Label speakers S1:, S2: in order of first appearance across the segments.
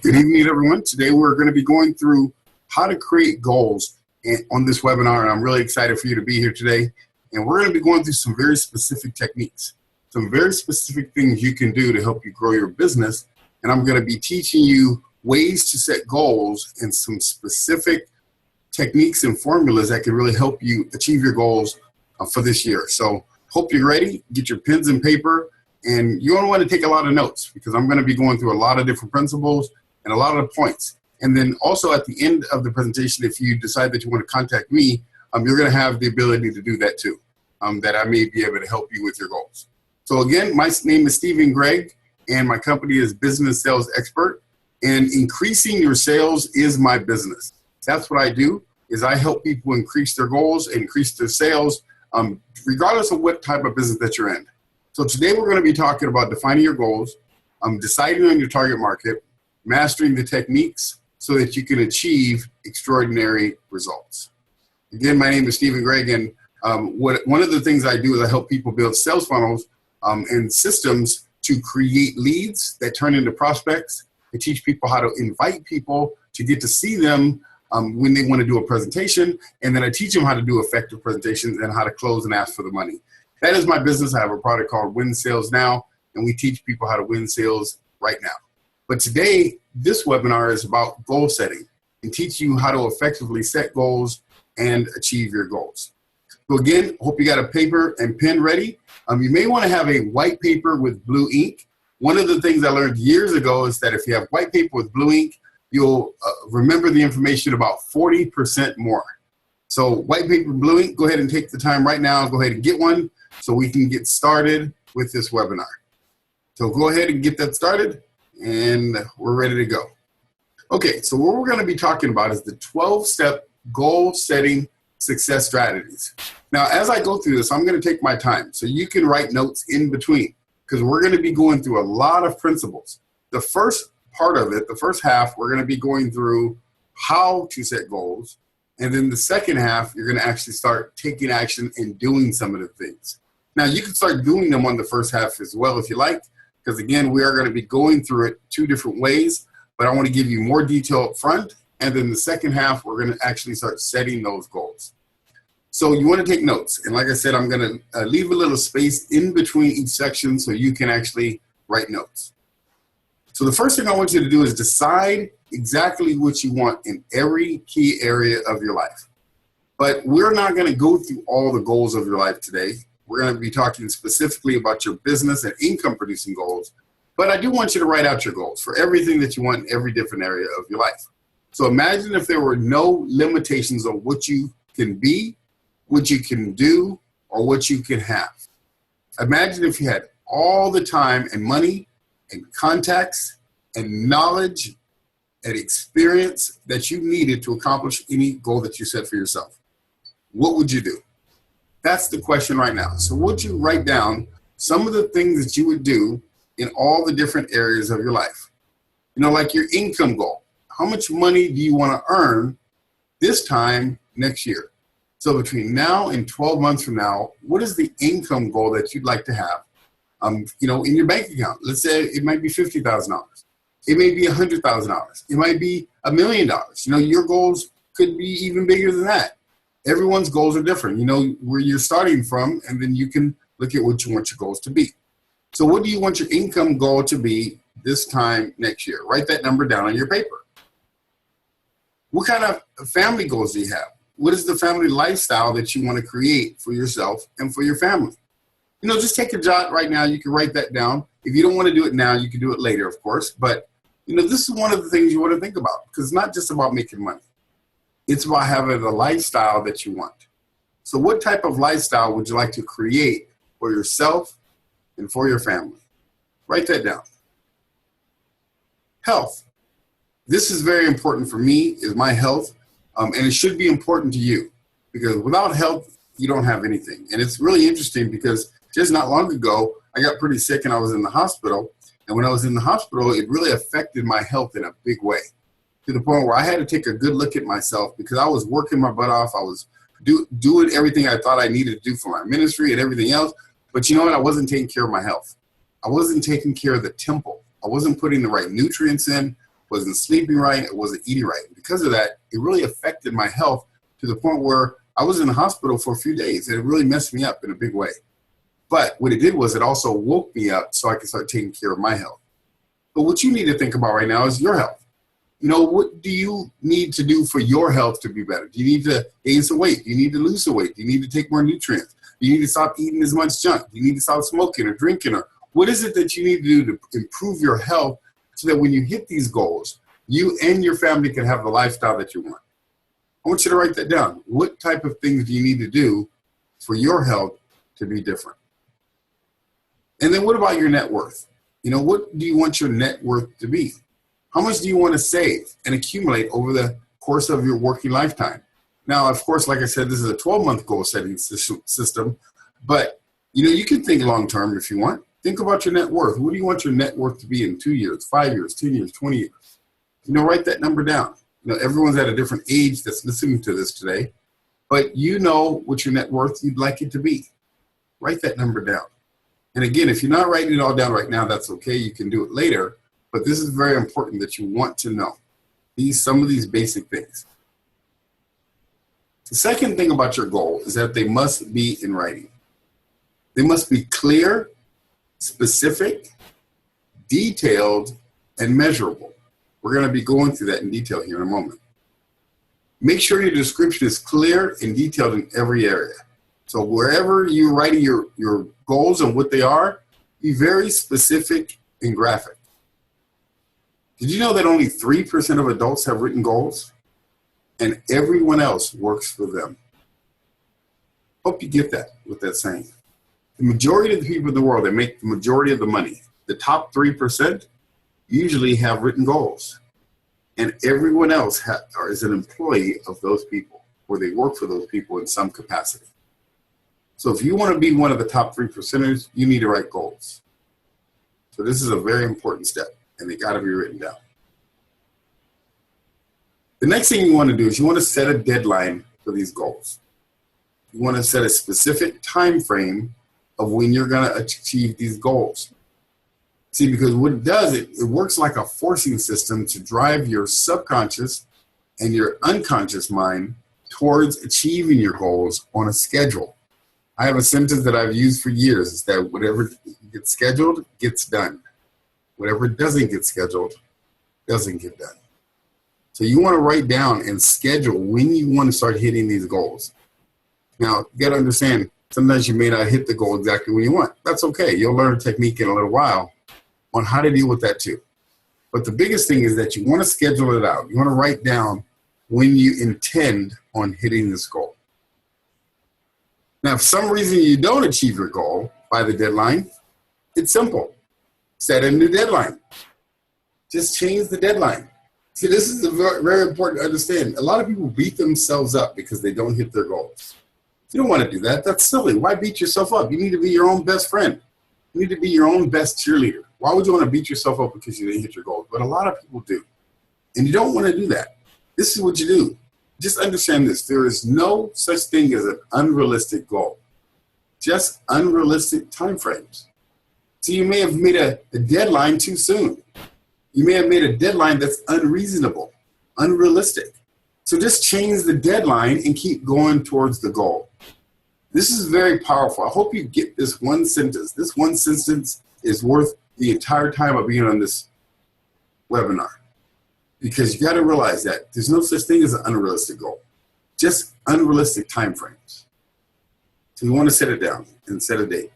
S1: Good evening, everyone. Today we're going to be going through how to create goals on this webinar, and I'm really excited for you to be here today. And we're going to be going through some very specific techniques, some very specific things you can do to help you grow your business. And I'm going to be teaching you ways to set goals and some specific techniques and formulas that can really help you achieve your goals for this year. So hope you're ready. Get your pens and paper, and you're going to want to take a lot of notes because I'm going to be going through a lot of different principles and a lot of points. And then also at the end of the presentation, if you decide that you want to contact me, you're going to have the ability to do that too, that I may be able to help you with your goals. So again, my name is Gregg, and my company is Business Sales Expert, and increasing your sales is my business. That's what I do, is I help people increase their goals, increase their sales, regardless of what type of business that you're in. So today we're going to be talking about defining your goals, deciding on your target market, mastering the techniques so that you can achieve extraordinary results. Again, my name is Gregg, and one of the things I do is I help people build sales funnels and systems to create leads that turn into prospects. I teach people how to invite people to get to see them when they want to do a presentation, and then I teach them how to do effective presentations and how to close and ask for the money. That is my business. I have a product called Win Sales Now, and we teach people how to win sales right now. But today, this webinar is about goal setting and teach you how to effectively set goals and achieve your goals. So again, hope you got a paper and pen ready. You may want to have a white paper with blue ink. One of the things I learned years ago is that if you have white paper with blue ink, you'll remember the information about 40% more. So white paper, blue ink, go ahead and take the time right now. Go ahead and get one so we can get started with this webinar. So go ahead and get that started, and we're ready to go. Okay, so what we're going to be talking about is the 12-step goal setting success strategies. Now, as I go through this, I'm going to take my time so you can write notes in between, because we're going to be going through a lot of principles. The first part of it, the first half, we're going to be going through how to set goals. And then the second half, you're going to actually start taking action and doing some of the things. Now, you can start doing them on the first half as well if you like, because again, we are going to be going through it two different ways, but I want to give you more detail up front. And then the second half, we're going to actually start setting those goals. So you want to take notes. And like I said, I'm going to leave a little space in between each section so you can actually write notes. So the first thing I want you to do is decide exactly what you want in every key area of your life. But we're not going to go through all the goals of your life today. We're going to be talking specifically about your business and income producing goals. But I do want you to write out your goals for everything that you want in every different area of your life. So imagine if there were no limitations on what you can be, what you can do, or what you can have. Imagine if you had all the time and money and contacts and knowledge and experience that you needed to accomplish any goal that you set for yourself. What would you do? That's the question right now. So would you write down some of the things that you would do in all the different areas of your life? You know, like your income goal. How much money do you want to earn this time next year? So between now and 12 months from now, what is the income goal that you'd like to have? You know, in your bank account. Let's say it might be $50,000. It may be $100,000. It might be $1 million. You know, your goals could be even bigger than that. Everyone's goals are different. You know where you're starting from, and then you can look at what you want your goals to be. So what do you want your income goal to be this time next year? Write that number down on your paper. What kind of family goals do you have? What is the family lifestyle that you want to create for yourself and for your family? You know, just take a jot right now. You can write that down. If you don't want to do it now, you can do it later, of course. But, you know, this is one of the things you want to think about, because it's not just about making money. It's about having the lifestyle that you want. So what type of lifestyle would you like to create for yourself and for your family? Write that down. Health. This is very important for me, is my health, and it should be important to you, because without health, you don't have anything. And it's really interesting because just not long ago, I got pretty sick and I was in the hospital. And when I was in the hospital, it really affected my health in a big way, to the point where I had to take a good look at myself, because I was working my butt off. I was doing everything I thought I needed to do for my ministry and everything else. But you know what? I wasn't taking care of my health. I wasn't taking care of the temple. I wasn't putting the right nutrients in. wasn't sleeping right, I wasn't eating right. Because of that, it really affected my health to the point where I was in the hospital for a few days, and it really messed me up in a big way. But what it did was it also woke me up so I could start taking care of my health. But what you need to think about right now is your health. What do you need to do for your health to be better? Do you need to gain some weight? Do you need to lose some weight? Do you need to take more nutrients? Do you need to stop eating as much junk? Do you need to stop smoking or drinking? Or what is it that you need to do to improve your health so that when you hit these goals, you and your family can have the lifestyle that you want? I want you to write that down. What type of things do you need to do for your health to be different? And then what about your net worth? What do you want your net worth to be? How much do you want to save and accumulate over the course of your working lifetime? Now, of course, like I said, this is a 12-month goal setting system, but you can think long-term if you want. Think about your net worth. What do you want your net worth to be in 2 years, 5 years, 10 years, 20 years? Write that number down. Everyone's at a different age that's listening to this today, but you know what your net worth you'd like it to be. Write that number down. And again, if you're not writing it all down right now, that's okay. You can do it later, but this is very important that you want to know some of these basic things. The second thing about your goal is that they must be in writing. They must be clear, specific, detailed, and measurable. We're going to be going through that in detail here in a moment. Make sure your description is clear and detailed in every area. So wherever you're writing your goals and what they are, be very specific and graphic. Did you know that only 3% of adults have written goals? And everyone else works for them. Hope you get that, what that's saying. The majority of the people in the world that make the majority of the money, the top 3%, usually have written goals. And everyone else is an employee of those people, or they work for those people in some capacity. So if you want to be one of the top 3%ers, you need to write goals. So this is a very important step, and they got to be written down. The next thing you want to do is you want to set a deadline for these goals. You want to set a specific time frame of when you're going to achieve these goals. See, because what it does, it works like a forcing system to drive your subconscious and your unconscious mind towards achieving your goals on a schedule. I have a sentence that I've used for years, is that whatever gets scheduled gets done. Whatever doesn't get scheduled doesn't get done. So you want to write down and schedule when you want to start hitting these goals. Now, you got to understand, sometimes you may not hit the goal exactly when you want. That's okay. You'll learn a technique in a little while on how to deal with that too. But the biggest thing is that you want to schedule it out. You want to write down when you intend on hitting this goal. Now, if for some reason you don't achieve your goal by the deadline, it's simple. Set a new deadline. Just change the deadline. See, this is very, very important to understand. A lot of people beat themselves up because they don't hit their goals. You don't want to do that. That's silly. Why beat yourself up? You need to be your own best friend. You need to be your own best cheerleader. Why would you want to beat yourself up because you didn't hit your goals? But a lot of people do. And you don't want to do that. This is what you do. Just understand this. There is no such thing as an unrealistic goal. Just unrealistic timeframes. So you may have made a deadline too soon. You may have made a deadline that's unreasonable, unrealistic. So just change the deadline and keep going towards the goal. This is very powerful. I hope you get this one sentence. This one sentence is worth the entire time of being on this webinar. Because you got to realize that there's no such thing as an unrealistic goal. Just unrealistic timeframes. So you want to set it down and set a date.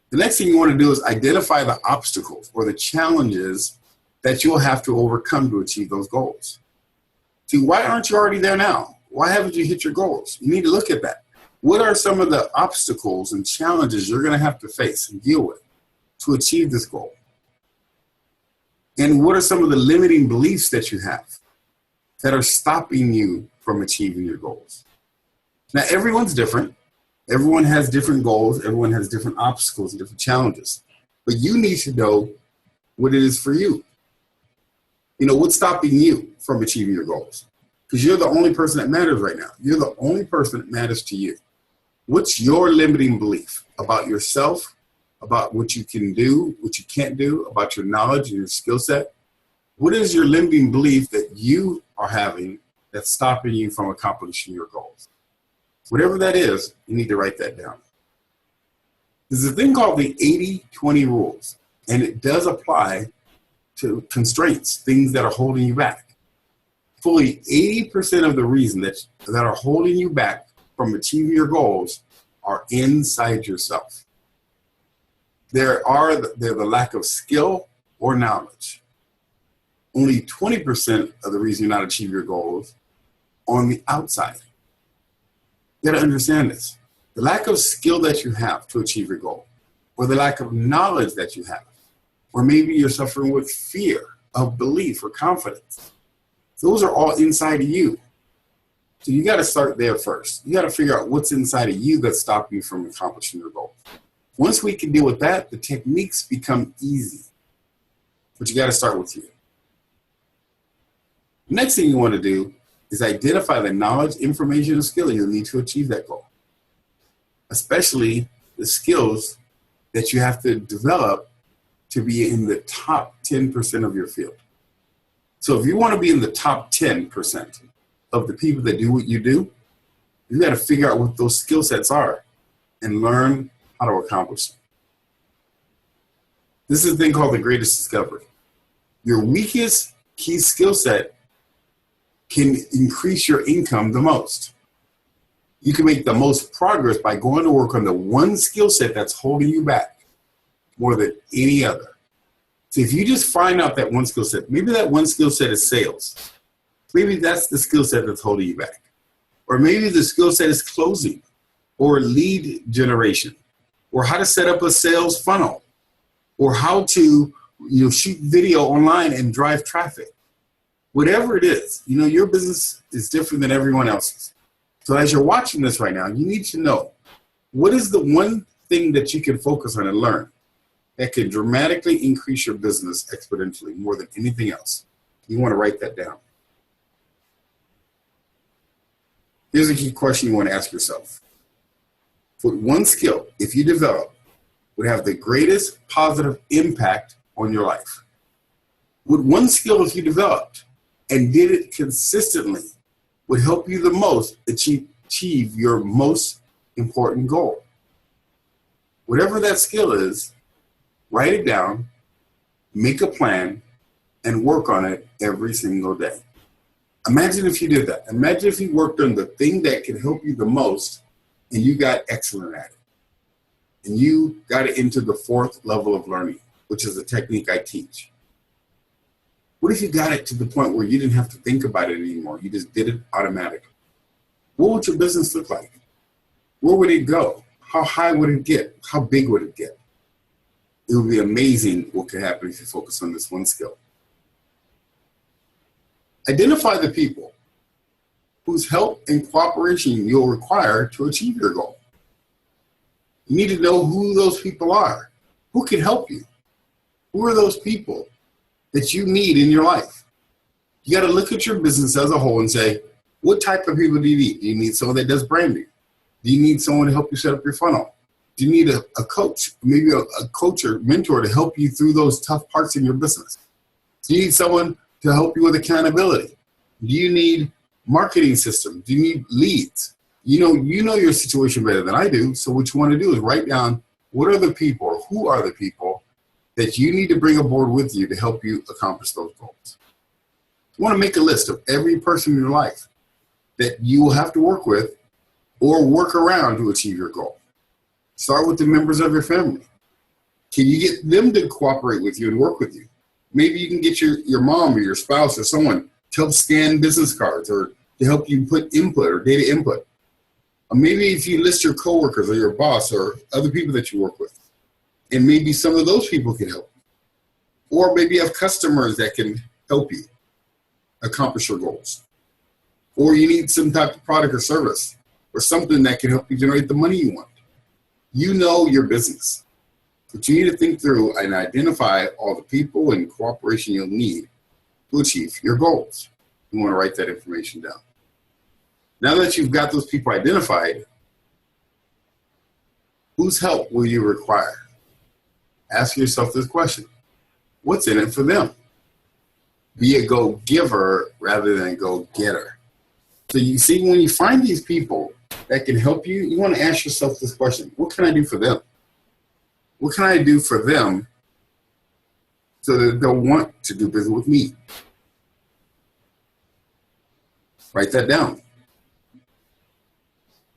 S1: The next thing you want to do is identify the obstacles or the challenges that you'll have to overcome to achieve those goals. See, why aren't you already there now? Why haven't you hit your goals? You need to look at that. What are some of the obstacles and challenges you're going to have to face and deal with to achieve this goal? And what are some of the limiting beliefs that you have that are stopping you from achieving your goals? Now, everyone's different. Everyone has different goals. Everyone has different obstacles and different challenges. But you need to know what it is for you. You know, what's stopping you from achieving your goals? Because you're the only person that matters right now. You're the only person that matters to you. What's your limiting belief about yourself, about what you can do, what you can't do, about your knowledge and your skill set? What is your limiting belief that you are having that's stopping you from accomplishing your goals? Whatever that is, you need to write that down. There's a thing called the 80-20 rules, and it does apply to constraints, things that are holding you back. Fully 80% of the reason that are holding you back from achieving your goals are inside yourself. They're the lack of skill or knowledge. Only 20% of the reason you're not achieving your goals on the outside. You got to understand this. The lack of skill that you have to achieve your goal, or the lack of knowledge that you have, or maybe you're suffering with fear of belief or confidence. Those are all inside of you. So you got to start there first. You got to figure out what's inside of you that's stopping you from accomplishing your goals. Once we can deal with that, the techniques become easy. But you got to start with you. The next thing you want to do is identify the knowledge, information, and skill you'll need to achieve that goal. Especially the skills that you have to develop to be in the top 10% of your field. So if you want to be in the top 10% of the people that do what you do, you got to figure out what those skill sets are and learn how to accomplish them. This is a thing called the greatest discovery. Your weakest key skill set can increase your income the most. You can make the most progress by going to work on the one skill set that's holding you back more than any other. So if you just find out that one skill set, maybe that one skill set is sales. Maybe that's the skill set that's holding you back. Or maybe the skill set is closing or lead generation or how to set up a sales funnel or how to shoot video online and drive traffic. Whatever it is, your business is different than everyone else's. So as you're watching this right now, you need to know what is the one thing that you can focus on and learn that can dramatically increase your business exponentially more than anything else. You want to write that down. Here's a key question you want to ask yourself. What one skill, if you develop, would have the greatest positive impact on your life? What one skill, if you developed and did it consistently, would help you the most achieve your most important goal? Whatever that skill is, write it down, make a plan, and work on it every single day. Imagine if you did that. Imagine if you worked on the thing that can help you the most and you got excellent at it. And you got it into the 4th level of learning, which is a technique I teach. What if you got it to the point where you didn't have to think about it anymore? You just did it automatically. What would your business look like? Where would it go? How high would it get? How big would it get? It would be amazing what could happen if you focus on this one skill. Identify the people whose help and cooperation you'll require to achieve your goal. You need to know who those people are. Who can help you? Who are those people that you need in your life? You got to look at your business as a whole and say, what type of people do you need? Do you need someone that does branding? Do you need someone to help you set up your funnel? Do you need a coach, maybe a coach or mentor to help you through those tough parts in your business? Do you need someone to help you with accountability? Do you need marketing systems? Do you need leads? You know your situation better than I do. So what you want to do is write down what are the people or who are the people that you need to bring aboard with you to help you accomplish those goals. You want to make a list of every person in your life that you will have to work with or work around to achieve your goal. Start with the members of your family. Can you get them to cooperate with you and work with you? Maybe you can get your mom or your spouse or someone to help scan business cards or to help you put input or data input. Or maybe if you list your coworkers or your boss or other people that you work with, and maybe some of those people can help you. Or maybe you have customers that can help you accomplish your goals. Or you need some type of product or service or something that can help you generate the money you want. You know your business, but you need to think through and identify all the people and cooperation you'll need to achieve your goals. You want to write that information down. Now that you've got those people identified, whose help will you require? Ask yourself this question. What's in it for them? Be a go-giver rather than a go-getter. So you see, when you find these people that can help you, you want to ask yourself this question: what can I do for them? What can I do for them so that they'll want to do business with me? Write that down.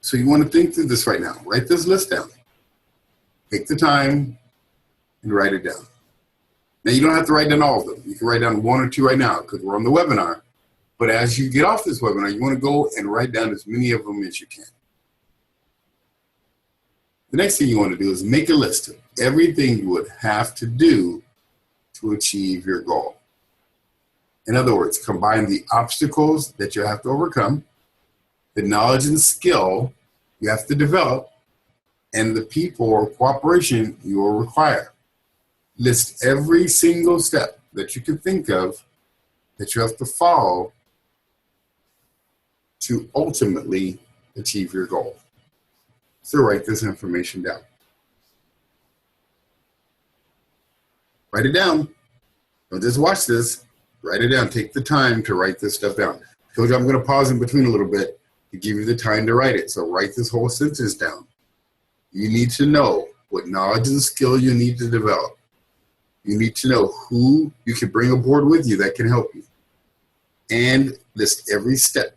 S1: So you want to think through this right now. Write this list down. Take the time and write it down. Now, you don't have to write down all of them. You can write down one or two right now because we're on the webinar. But as you get off this webinar, you want to go and write down as many of them as you can. The next thing you want to do is make a list of everything you would have to do to achieve your goal. In other words, combine the obstacles that you have to overcome, the knowledge and skill you have to develop, and the people or cooperation you will require. List every single step that you can think of that you have to follow to ultimately achieve your goal. So write this information down. Write it down. Don't just watch this. Write it down. Take the time to write this stuff down. I told you I'm going to pause in between a little bit to give you the time to write it. So write this whole sentence down. You need to know what knowledge and skill you need to develop. You need to know who you can bring aboard with you that can help you. And list every step.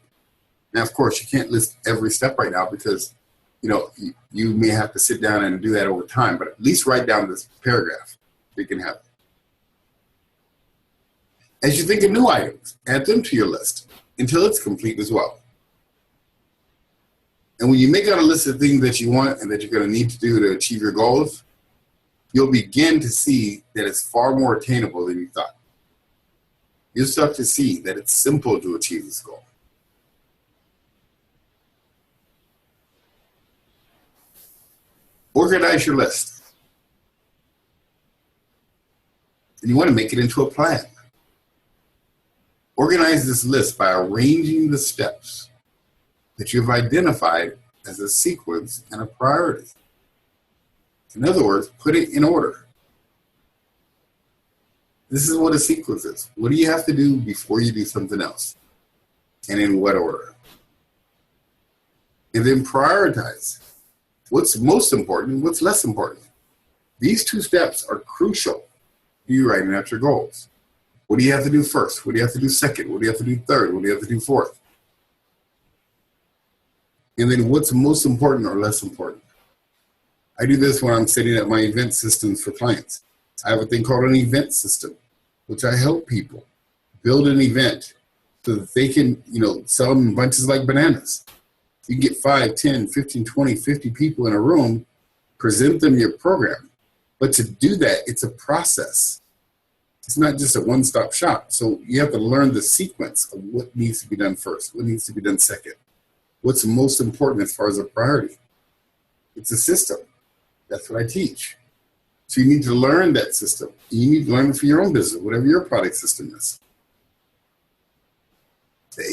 S1: Now, of course, you can't list every step right now because, you may have to sit down and do that over time, but at least write down this paragraph. You can have it. As you think of new items, add them to your list until it's complete as well. And when you make out a list of things that you want and that you're going to need to do to achieve your goals, you'll begin to see that it's far more attainable than you thought. You'll start to see that it's simple to achieve this goal. Organize your list. And you want to make it into a plan. Organize this list by arranging the steps that you've identified as a sequence and a priority. In other words, put it in order. This is what a sequence is. What do you have to do before you do something else? And in what order? And then prioritize. What's most important and what's less important? These two steps are crucial to you writing out your goals. What do you have to do first? What do you have to do second? What do you have to do third? What do you have to do fourth? And then what's most important or less important? I do this when I'm setting up my event systems for clients. I have a thing called an event system, which I help people build an event so that they can, sell them in bunches like bananas. You can get 5, 10, 15, 20, 50 people in a room, present them your program. But to do that, it's a process. It's not just a one-stop shop. So you have to learn the sequence of what needs to be done first, what needs to be done second, what's most important as far as a priority. It's a system. That's what I teach. So you need to learn that system. You need to learn it for your own business, whatever your product system is. The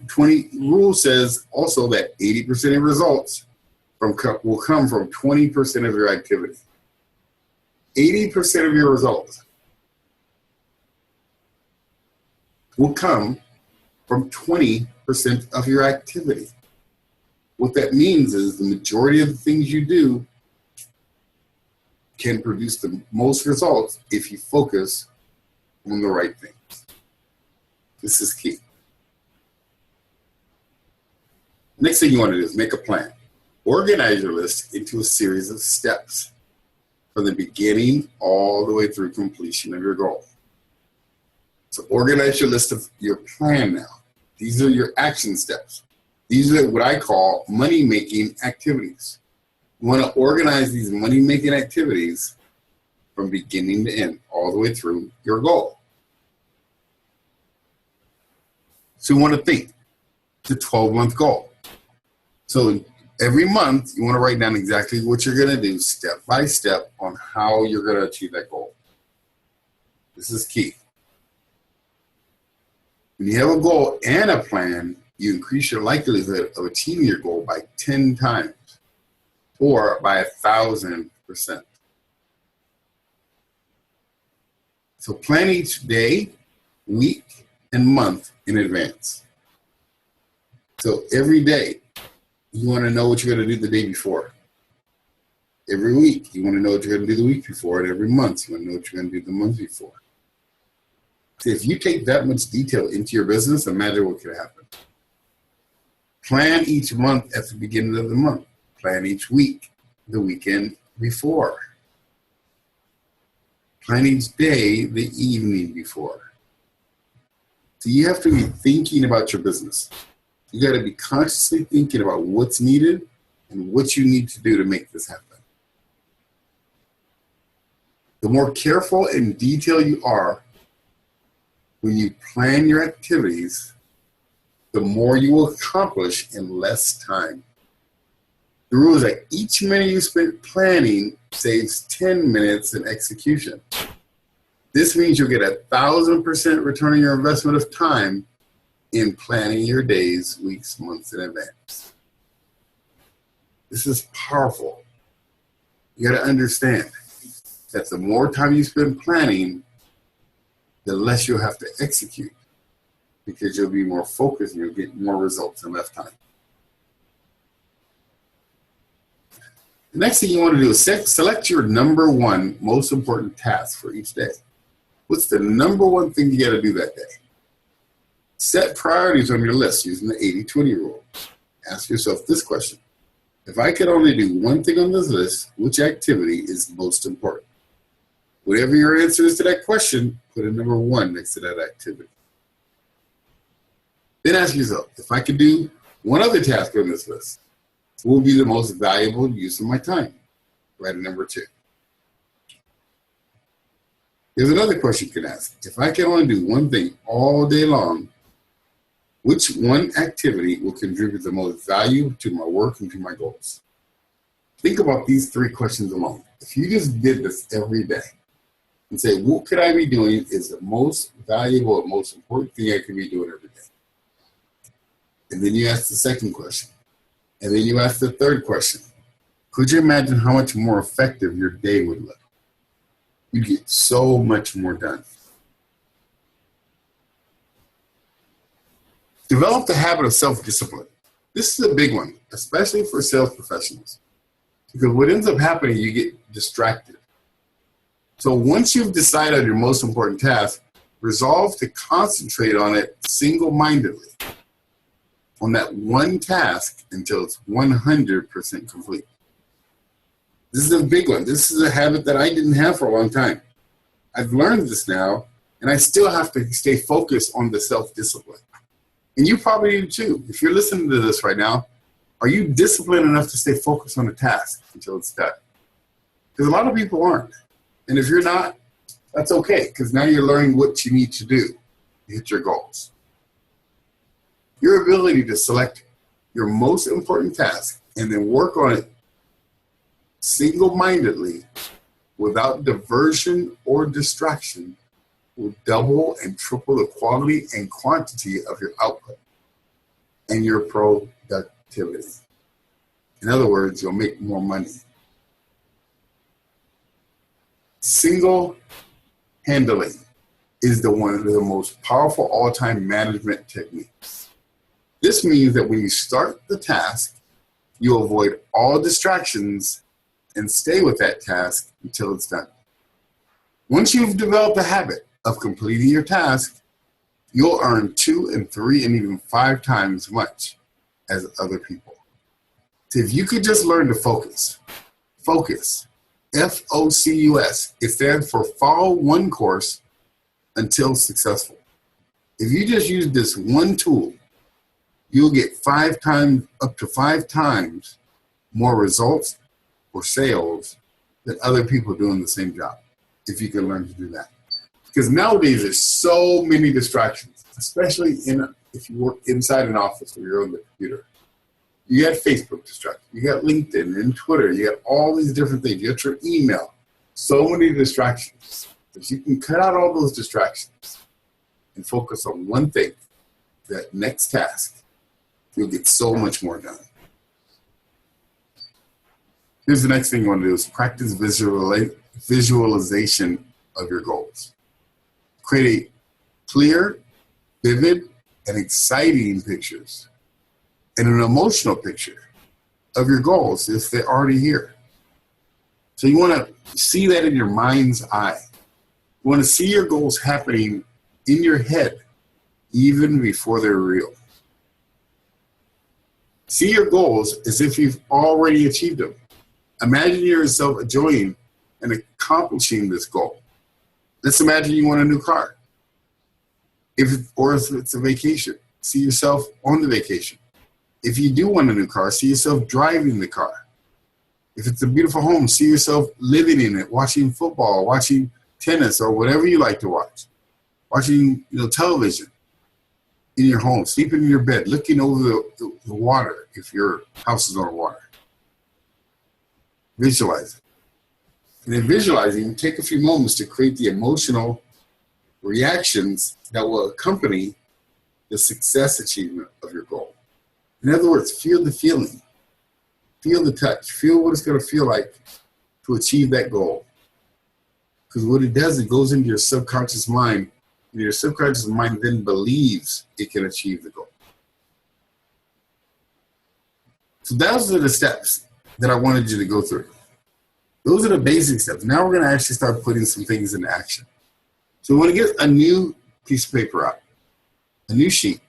S1: 80-20 rule says also that 80% of results will come from 20% of your activity. 80% of your results will come from 20% of your activity. What that means is the majority of the things you do can produce the most results if you focus on the right things. This is key. Next thing you want to do is make a plan. Organize your list into a series of steps from the beginning all the way through completion of your goal. So organize your list of your plan now. These are your action steps. These are what I call money-making activities. You want to organize these money-making activities from beginning to end, all the way through your goal. So you want to think. It's a 12-month goal. So every month, you want to write down exactly what you're going to do step by step on how you're going to achieve that goal. This is key. When you have a goal and a plan, you increase your likelihood of achieving your goal by 10 times or by 1,000%. So plan each day week, and month in advance. So every day, you want to know what you're going to do the day before. Every week, you want to know what you're going to do the week before, and every month, you want to know what you're going to do the month before. See, if you take that much detail into your business, imagine what could happen. Plan each month at the beginning of the month. Plan each week the weekend before. Plan each day the evening before. So you have to be thinking about your business. You got to be consciously thinking about what's needed and what you need to do to make this happen. The more careful and detailed you are when you plan your activities, the more you will accomplish in less time. The rule is that each minute you spend planning saves 10 minutes in execution. This means you'll get 1,000% return on your investment of time in planning your days, weeks, months in advance. This is powerful. You got to understand that the more time you spend planning, the less you'll have to execute, because you'll be more focused and you'll get more results in less time. The next thing you want to do is select your number one most important task for each day. What's the number one thing you got to do that day? Set priorities on your list using the 80-20 rule. Ask yourself this question. If I could only do one thing on this list, which activity is most important? Whatever your answer is to that question, put a number one next to that activity. Then ask yourself, if I could do one other task on this list, what will be the most valuable use of my time? Write a number two. Here's another question you can ask. If I can only do one thing all day long, which one activity will contribute the most value to my work and to my goals? Think about these three questions alone. If you just did this every day and say, what could I be doing is the most valuable and most important thing I could be doing every day? And then you ask the second question. And then you ask the third question. Could you imagine how much more effective your day would look? You get so much more done. Develop the habit of self-discipline. This is a big one, especially for sales professionals. Because what ends up happening, you get distracted. So once you've decided on your most important task, resolve to concentrate on it single-mindedly, on that one task until it's 100% complete. This is a big one. This is a habit that I didn't have for a long time. I've learned this now, and I still have to stay focused on the self-discipline. And you probably do too. If you're listening to this right now, are you disciplined enough to stay focused on the task until it's done? Because a lot of people aren't. And if you're not, that's okay, because now you're learning what you need to do to hit your goals. Your ability to select your most important task and then work on it single-mindedly without diversion or distraction will double and triple the quality and quantity of your output and your productivity. In other words, you'll make more money. Single handling is one of the most powerful all-time management techniques. This means that when you start the task, you avoid all distractions and stay with that task until it's done. Once you've developed a habit of completing your task, you'll earn 2 and 3 and even 5 times as much as other people. So if you could just learn to focus, F-O-C-U-S, it stands for follow one course until successful. If you just use this one tool, you'll get up to 5 times more results or sales than other people doing the same job, if you can learn to do that. Because nowadays there's so many distractions, especially if you work inside an office where you're on the computer. You got Facebook distractions, you got LinkedIn and Twitter, you got all these different things, you got your email, so many distractions. If you can cut out all those distractions and focus on one thing, that next task, you'll get so much more done. Here's the next thing you want to do is practice visualization of your goals. Create a clear, vivid, and exciting pictures, and an emotional picture of your goals if they're already here. So you want to see that in your mind's eye. You want to see your goals happening in your head even before they're real. See your goals as if you've already achieved them. Imagine yourself enjoying and accomplishing this goal. Let's imagine you want a new car. If it's a vacation, see yourself on the vacation. If you do want a new car, see yourself driving the car. If it's a beautiful home, see yourself living in it, watching football, watching tennis, or whatever you like to watch. Watching, television in your home, sleeping in your bed, looking over the water if your house is on the water. Visualize it. And in visualizing, take a few moments to create the emotional reactions that will accompany the success achievement of your goal. In other words, feel the feeling, feel the touch, feel what it's going to feel like to achieve that goal. Because what it does, it goes into your subconscious mind, and your subconscious mind then believes it can achieve the goal. So those are the steps that I wanted you to go through. Those are the basic steps. Now we're going to actually start putting some things into action. So we want to get a new piece of paper out, a new sheet,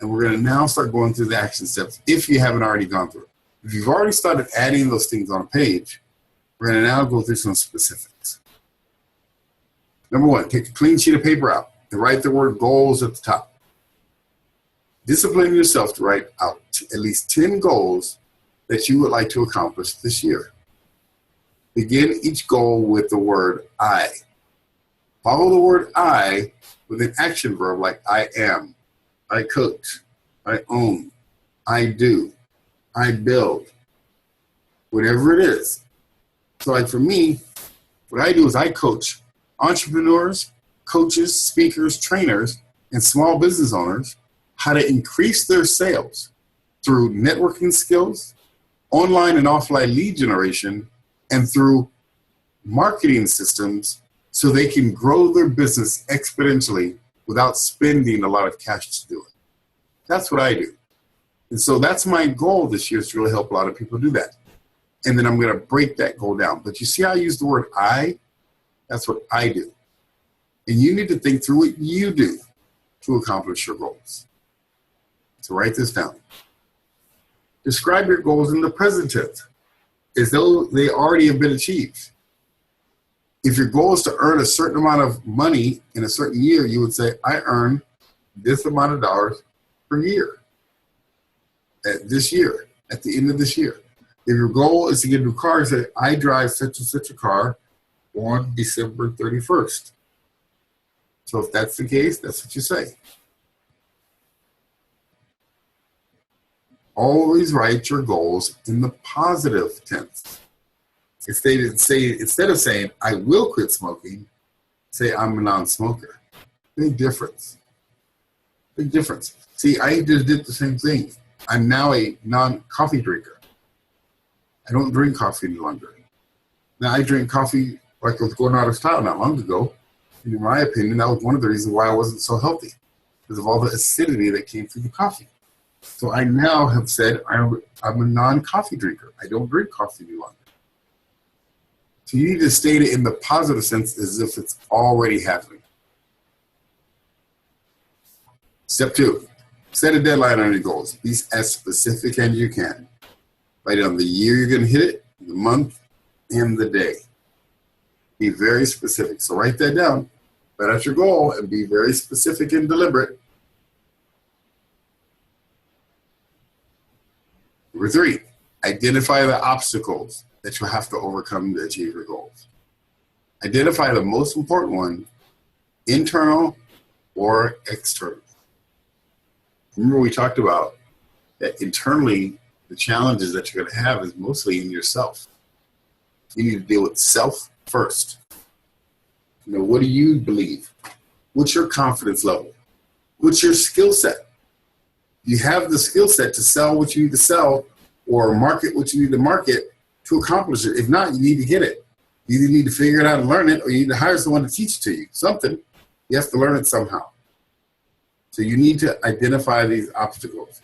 S1: and we're going to now start going through the action steps if you haven't already gone through it. If you've already started adding those things on a page, we're going to now go through some specifics. Number one, take a clean sheet of paper out and write the word goals at the top. Discipline yourself to write out at least 10 goals that you would like to accomplish this year. Begin each goal with the word I. Follow the word I with an action verb like I am, I coach, I own, I do, I build, whatever it is. So like for me, what I do is I coach entrepreneurs, coaches, speakers, trainers, and small business owners how to increase their sales through networking skills, online and offline lead generation, and through marketing systems so they can grow their business exponentially without spending a lot of cash to do it. That's what I do. And so that's my goal this year, is to really help a lot of people do that. And then I'm going to break that goal down. But you see how I use the word I? That's what I do. And you need to think through what you do to accomplish your goals. So write this down. Describe your goals in the present tense, as though they already have been achieved. If your goal is to earn a certain amount of money in a certain year, you would say, I earn this amount of dollars per year, at this year, at the end of this year. If your goal is to get a new car, you say, I drive such and such a car on December 31st. So if that's the case, that's what you say. Always write your goals in the positive tense. Instead of saying, I will quit smoking, say, I'm a non-smoker. Big difference. Big difference. See, I just did the same thing. I'm now a non-coffee drinker. I don't drink coffee any longer. Now, I drink coffee like I was going out of style not long ago. And in my opinion, that was one of the reasons why I wasn't so healthy, because of all the acidity that came through the coffee. So I now have said I'm a non-coffee drinker. I don't drink coffee any longer. So you need to state it in the positive sense as if it's already happening. Step 2, set a deadline on your goals. Be as specific as you can. Write down the year you're going to hit it, the month, and the day. Be very specific. So write that down. Write out your goal and be very specific and deliberate. Number 3, identify the obstacles that you'll have to overcome to achieve your goals. Identify the most important one, internal or external. Remember we talked about that internally, the challenges that you're going to have is mostly in yourself. You need to deal with self first. What do you believe? What's your confidence level? What's your skill set? You have the skill set to sell what you need to sell or market what you need to market to accomplish it. If not, you need to get it. You either need to figure it out and learn it, or you need to hire someone to teach it to you. Something. You have to learn it somehow. So you need to identify these obstacles.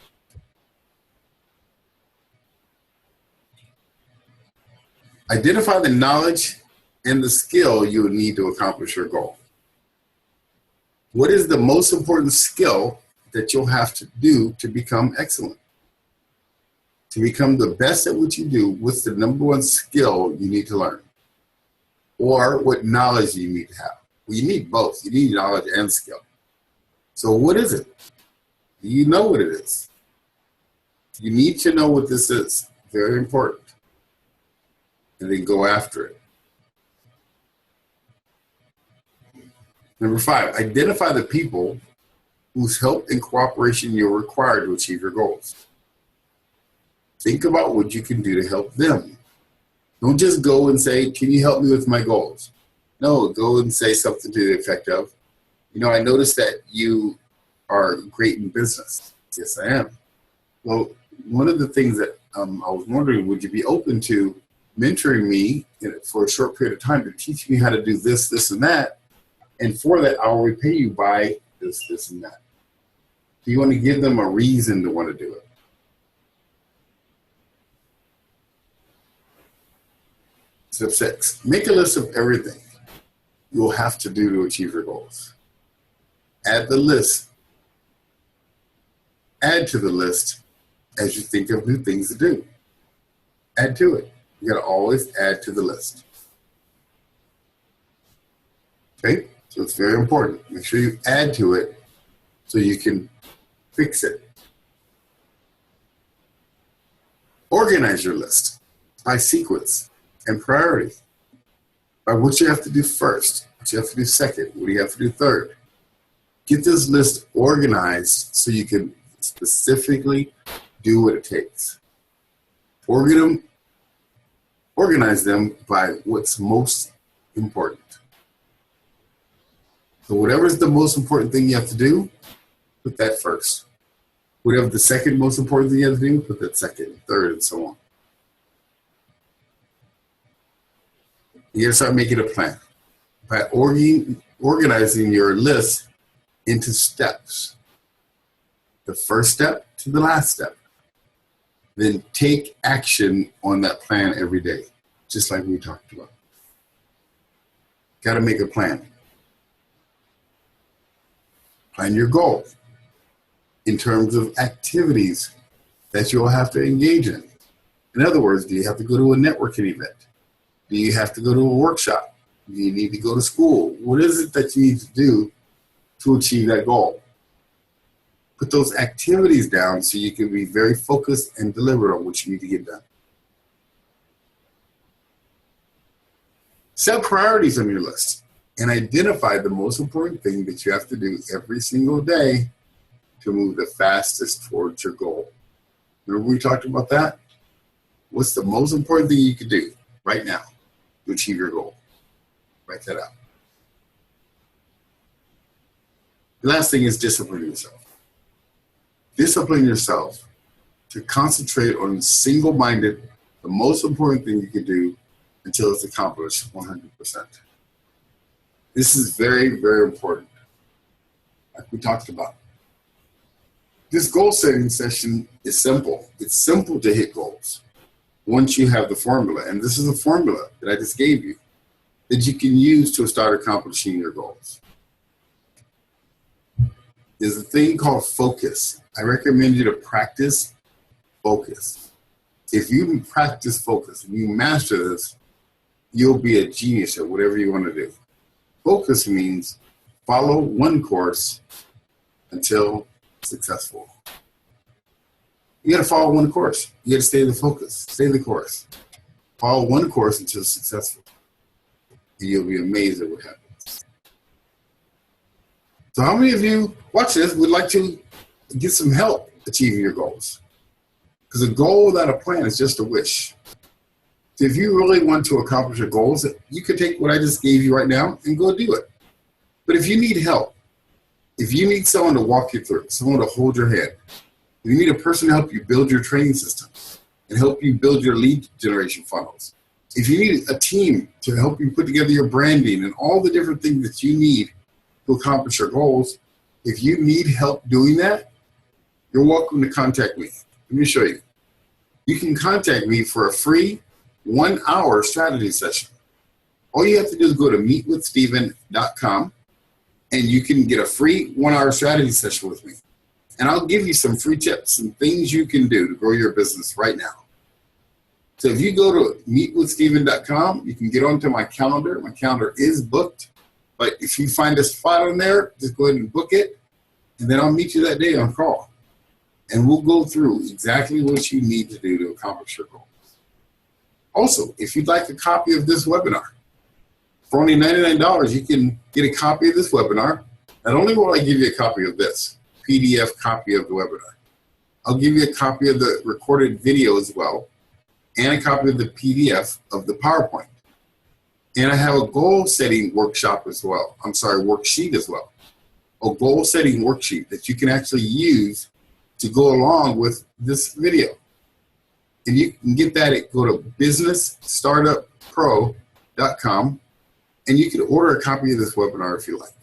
S1: Identify the knowledge and the skill you would need to accomplish your goal. What is the most important skill that you'll have to do to become excellent? To become the best at what you do, what's the number one skill you need to learn? Or what knowledge do you need to have? Well, you need both. You need knowledge and skill. So what is it? Do you know what it is? You need to know what this is. Very important. And then go after it. Number 5, identify the people whose help and cooperation you're required to achieve your goals. Think about what you can do to help them. Don't just go and say, can you help me with my goals? No, go and say something to the effect of, I noticed that you are great in business. Yes, I am. Well, one of the things that I was wondering, would you be open to mentoring me for a short period of time to teach me how to do this, this, and that? And for that, I'll repay you by this, this, and that. So you want to give them a reason to want to do it. Step 6, make a list of everything you'll have to do to achieve your goals. Add to the list as you think of new things to do. Add to it. You got to always add to the list. Okay? So it's very important. Make sure you add to it so you can fix it. Organize your list by sequence and priority. By what you have to do first, what you have to do second, what do you have to do third. Get this list organized so you can specifically do what it takes. Organize them by what's most important. So whatever's the most important thing you have to do, put that first. Whatever the second most important thing you have to do, put that second, third, and so on. You gotta start making a plan. By organizing your list into steps. The first step to the last step. Then take action on that plan every day, just like we talked about. Gotta make a plan. Plan your goal in terms of activities that you'll have to engage in. In other words, do you have to go to a networking event? Do you have to go to a workshop? Do you need to go to school? What is it that you need to do to achieve that goal? Put those activities down so you can be very focused and deliberate on what you need to get done. Set priorities on your list and identify the most important thing that you have to do every single day to move the fastest towards your goal. Remember we talked about that? What's the most important thing you can do right now to achieve your goal? Write that out. The last thing is discipline yourself. Discipline yourself to concentrate on single-minded, the most important thing you can do until it's accomplished 100%. This is very, very important, like we talked about. This goal setting session is simple. It's simple to hit goals once you have the formula. And this is a formula that I just gave you that you can use to start accomplishing your goals. There's a thing called focus. I recommend you to practice focus. If you practice focus and you master this, you'll be a genius at whatever you want to do. Focus means follow one course until successful. You got to follow one course. You got to stay the focus, stay the course. Follow one course until successful. And you'll be amazed at what happens. So how many of you watch this would like to get some help achieving your goals? Because a goal without a plan is just a wish. So if you really want to accomplish your goals, you could take what I just gave you right now and go do it. But if you need help, if you need someone to walk you through, someone to hold your hand, if you need a person to help you build your training system and help you build your lead generation funnels, if you need a team to help you put together your branding and all the different things that you need to accomplish your goals, if you need help doing that, you're welcome to contact me. Let me show you. You can contact me for a free 1-hour strategy session. All you have to do is go to meetwithsteven.com and you can get a free 1-hour strategy session with me. And I'll give you some free tips and things you can do to grow your business right now. So if you go to meetwithsteven.com, you can get onto my calendar. My calendar is booked, but if you find a spot on there, just go ahead and book it, and then I'll meet you that day on call. And we'll go through exactly what you need to do to accomplish your goals. Also, if you'd like a copy of this webinar, for only $99, you can get a copy of this webinar. Not only will I give you a copy of this PDF copy of the webinar, I'll give you a copy of the recorded video as well, and a copy of the PDF of the PowerPoint. And I have a goal setting workshop as well. Worksheet as well. A goal setting worksheet that you can actually use to go along with this video. And you can get that go to businessstartuppro.com, and you can order a copy of this webinar if you like.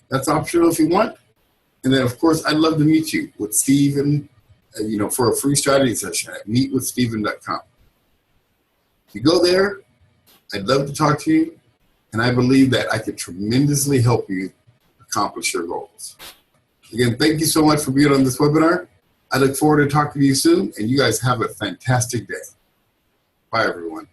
S1: That's optional if you want. And then, of course, I'd love to meet you with Steven, for a free strategy session at meetwithsteven.com. If you go there, I'd love to talk to you, and I believe that I could tremendously help you accomplish your goals. Again, thank you so much for being on this webinar. I look forward to talking to you soon, and you guys have a fantastic day. Bye, everyone.